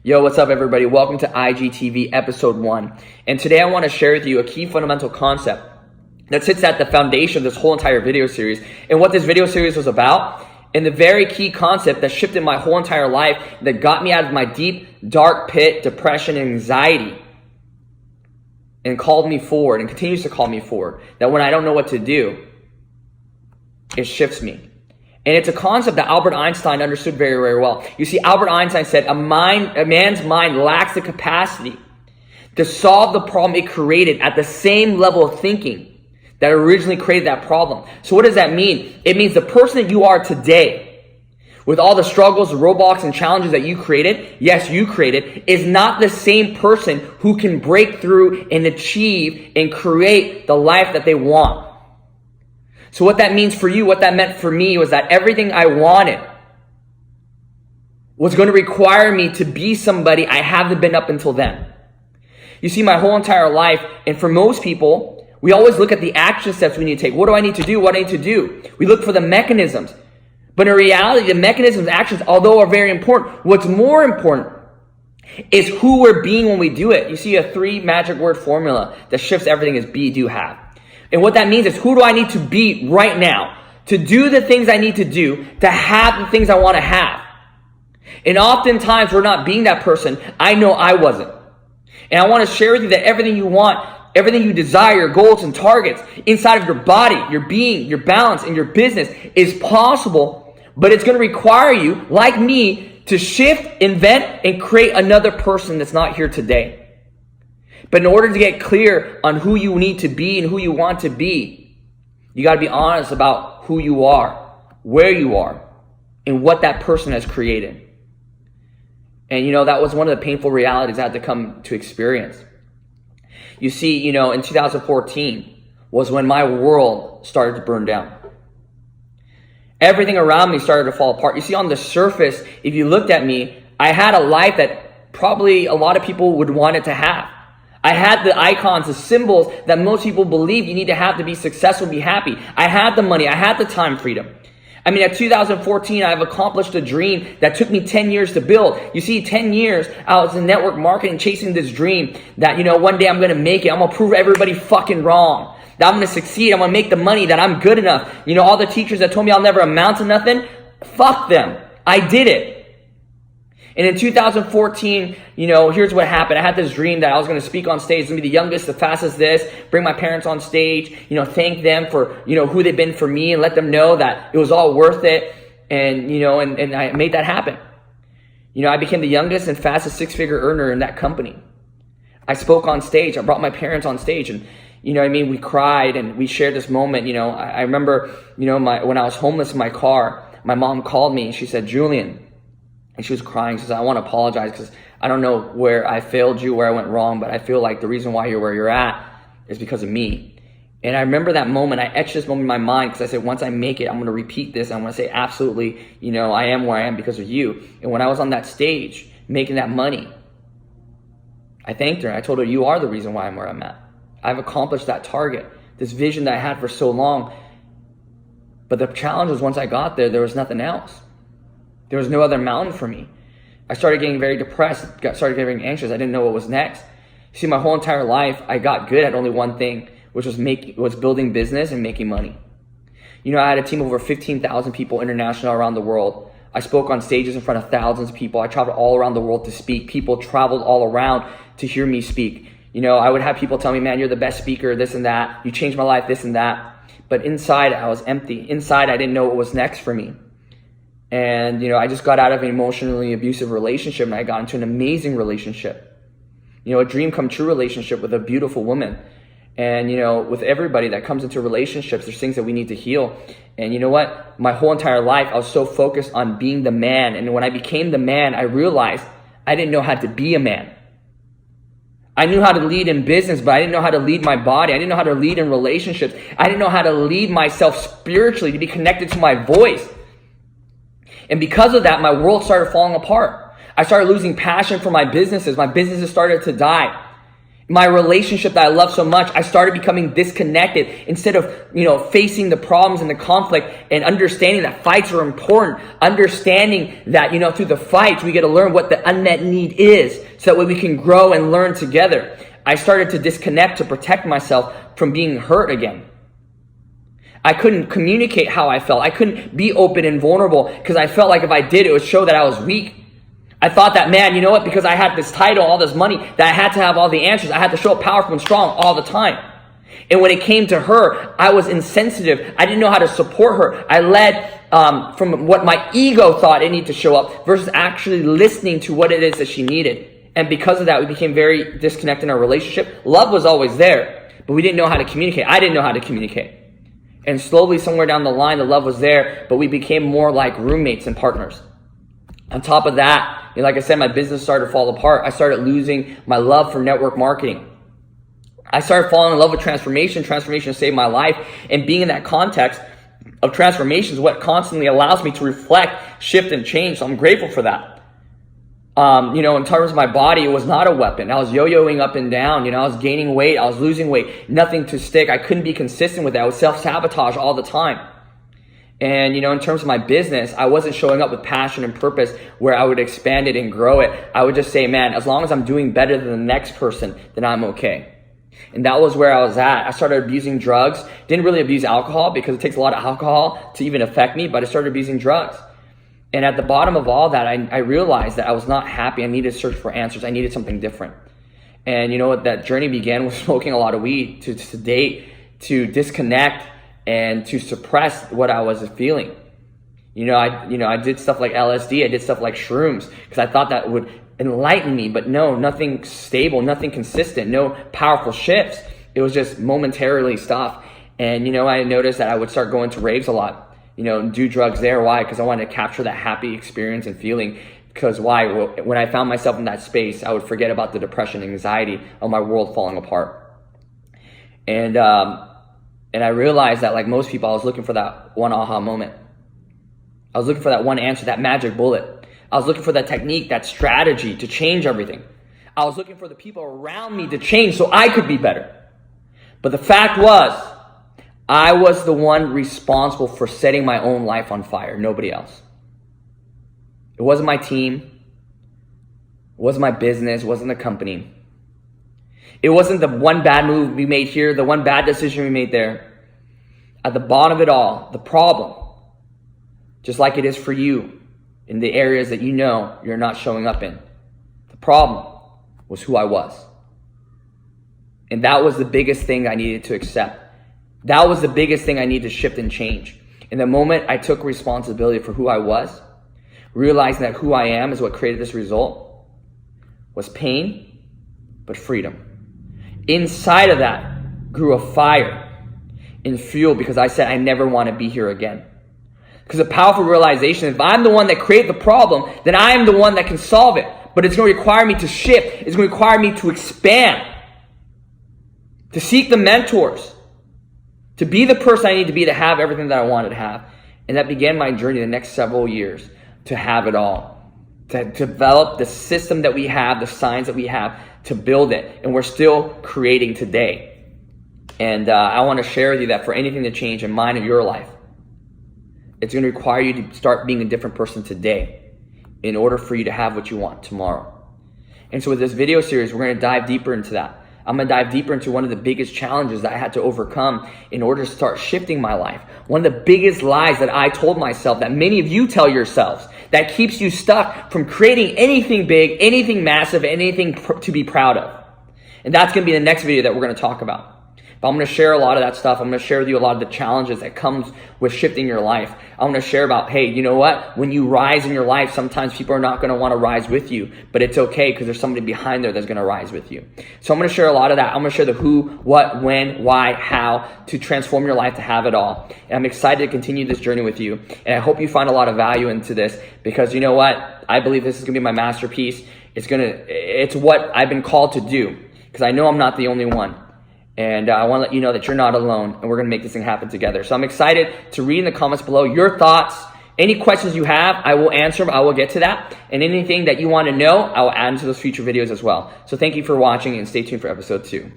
Yo, what's up everybody? Welcome to IGTV episode 1. And today I want to share with you a key fundamental concept that sits at the foundation of this whole entire video series. And what this video series was about, and the very key concept that shifted my whole entire life, that got me out of my deep, dark pit, depression, and anxiety, and called me forward and continues to call me forward. That when I don't know what to do, it shifts me. And it's a concept that Albert Einstein understood very, very well. You see, Albert Einstein said, a man's mind lacks the capacity to solve the problem it created at the same level of thinking that originally created that problem. So what does that mean? It means the person that you are today, with all the struggles, the roadblocks, and challenges that you created, yes, you created, is not the same person who can break through and achieve and create the life that they want. So what that means for you, what that meant for me, was that everything I wanted was going to require me to be somebody I haven't been up until then. You see, my whole entire life, and for most people, we always look at the action steps we need to take. What do I need to do? What do I need to do? We look for the mechanisms. But in reality, the mechanisms, actions, although are very important, what's more important is who we're being when we do it. You see, a 3 magic word formula that shifts everything is be, do, have. And what that means is, who do I need to be right now to do the things I need to do to have the things I want to have? And oftentimes we're not being that person. I know I wasn't. And I want to share with you that everything you want, everything you desire, your goals and targets inside of your body, your being, your balance, and your business is possible, but it's going to require you, like me, to shift, invent, and create another person that's not here today. But in order to get clear on who you need to be and who you want to be, you got to be honest about who you are, where you are, and what that person has created. And that was one of the painful realities I had to come to experience. You see, in 2014 was when my world started to burn down. Everything around me started to fall apart. You see, on the surface, if you looked at me, I had a life that probably a lot of people would want it to have. I had the icons, the symbols that most people believe you need to have to be successful, be happy. I had the money. I had the time freedom. I mean, at 2014, I've accomplished a dream that took me 10 years to build. You see, 10 years, I was in network marketing, chasing this dream that, one day I'm going to make it. I'm going to prove everybody fucking wrong. That I'm going to succeed. I'm going to make the money, that I'm good enough. All the teachers that told me I'll never amount to nothing, fuck them. I did it. And in 2014, here's what happened. I had this dream that I was going to speak on stage, be the youngest, the fastest this, bring my parents on stage, thank them for, who they've been for me, and let them know that it was all worth it. And, and I made that happen. I became the youngest and fastest 6-figure earner in that company. I spoke on stage. I brought my parents on stage, and, we cried and we shared this moment. I remember, when I was homeless in my car, my mom called me and she said, Julian, and she was crying. She said, I want to apologize because I don't know where I failed you, where I went wrong, but I feel like the reason why you're where you're at is because of me. And I remember that moment. I etched this moment in my mind because I said, once I make it, I'm going to repeat this. I'm going to say, absolutely, I am where I am because of you. And when I was on that stage making that money, I thanked her. I told her, you are the reason why I'm where I'm at. I've accomplished that target, this vision that I had for so long. But the challenge was, once I got there was nothing else. There was no other mountain for me. I started getting very depressed, started getting anxious. I didn't know what was next. You see, my whole entire life, I got good at only one thing, which was building business and making money. I had a team of over 15,000 people international around the world. I spoke on stages in front of thousands of people. I traveled all around the world to speak. People traveled all around to hear me speak. I would have people tell me, man, you're the best speaker, this and that. You changed my life, this and that. But inside, I was empty. Inside, I didn't know what was next for me. And, I just got out of an emotionally abusive relationship and I got into an amazing relationship. A dream come true relationship with a beautiful woman. And, with everybody that comes into relationships, there's things that we need to heal. And you know what? My whole entire life, I was so focused on being the man. And when I became the man, I realized I didn't know how to be a man. I knew how to lead in business, but I didn't know how to lead my body. I didn't know how to lead in relationships. I didn't know how to lead myself spiritually, to be connected to my voice. And because of that, my world started falling apart. I started losing passion for my businesses. My businesses started to die. My relationship that I love so much, I started becoming disconnected instead of, facing the problems and the conflict and understanding that fights are important, understanding that, through the fights, we get to learn what the unmet need is so that way we can grow and learn together. I started to disconnect to protect myself from being hurt again. I couldn't communicate how I felt. I couldn't be open and vulnerable because I felt like if I did, it would show that I was weak. I thought that, man, you know what? Because I had this title, all this money, that I had to have all the answers. I had to show up powerful and strong all the time. And when it came to her, I was insensitive. I didn't know how to support her. I led from what my ego thought it needed to show up versus actually listening to what it is that she needed. And because of that, we became very disconnected in our relationship. Love was always there, but we didn't know how to communicate. I didn't know how to communicate. And slowly, somewhere down the line, the love was there, but we became more like roommates and partners. On top of that, like I said, my business started to fall apart. I started losing my love for network marketing. I started falling in love with transformation. Transformation saved my life. And being in that context of transformation is what constantly allows me to reflect, shift, and change. So I'm grateful for that. In terms of my body, it was not a weapon. I was yo-yoing up and down. I was gaining weight. I was losing weight. Nothing to stick. I couldn't be consistent with that. I was self-sabotage all the time. And, in terms of my business, I wasn't showing up with passion and purpose where I would expand it and grow it. I would just say, man, as long as I'm doing better than the next person, then I'm okay. And that was where I was at. I started abusing drugs. Didn't really abuse alcohol because it takes a lot of alcohol to even affect me, but I started abusing drugs. And at the bottom of all that, I realized that I was not happy. I needed to search for answers. I needed something different. And you know what? That journey began with smoking a lot of weed to sedate, to disconnect, and to suppress what I was feeling. I did stuff like LSD. I did stuff like shrooms because I thought that would enlighten me. But no, nothing stable, nothing consistent, no powerful shifts. It was just momentarily stuff. And, I noticed that I would start going to raves a lot. Do drugs there. Why? Because I wanted to capture that happy experience and feeling. Because why? When I found myself in that space, I would forget about the depression and anxiety of my world falling apart. And I realized that, like most people, I was looking for that one aha moment. I was looking for that one answer, that magic bullet. I was looking for that technique, that strategy to change everything. I was looking for the people around me to change so I could be better. But the fact was, I was the one responsible for setting my own life on fire, nobody else. It wasn't my team. It wasn't my business. It wasn't the company. It wasn't the one bad move we made here, the one bad decision we made there. At the bottom of it all, the problem, just like it is for you in the areas that you're not showing up in, the problem was who I was. And that was the biggest thing I needed to accept. That was the biggest thing I needed to shift and change. In the moment I took responsibility for who I was, realizing that who I am is what created this result, was pain, but freedom. Inside of that grew a fire and fuel because I said I never want to be here again. Because a powerful realization, if I'm the one that created the problem, then I am the one that can solve it. But it's going to require me to shift. It's going to require me to expand, to seek the mentors, to be the person I need to be to have everything that I wanted to have. And that began my journey the next several years to have it all, to develop the system that we have, the science that we have, to build it. And we're still creating today. And I want to share with you that for anything to change in mine and your life, it's going to require you to start being a different person today in order for you to have what you want tomorrow. And so with this video series, we're going to dive deeper into that. I'm going to dive deeper into one of the biggest challenges that I had to overcome in order to start shifting my life. One of the biggest lies that I told myself, that many of you tell yourselves, that keeps you stuck from creating anything big, anything massive, anything to be proud of. And that's going to be the next video that we're going to talk about. But I'm going to share a lot of that stuff. I'm going to share with you a lot of the challenges that comes with shifting your life. I'm going to share about, hey, you know what? When you rise in your life, sometimes people are not going to want to rise with you, but it's okay because there's somebody behind there that's going to rise with you. So I'm going to share a lot of that. I'm going to share the who, what, when, why, how to transform your life to have it all. And I'm excited to continue this journey with you. And I hope you find a lot of value into this because you know what? I believe this is going to be my masterpiece. It's what I've been called to do because I know I'm not the only one. And I want to let you know that you're not alone and we're going to make this thing happen together. So I'm excited to read in the comments below your thoughts, Any questions you have, I will answer them. I will get to that. And anything that you want to know, I will add into those future videos as well. So thank you for watching and stay tuned for episode 2.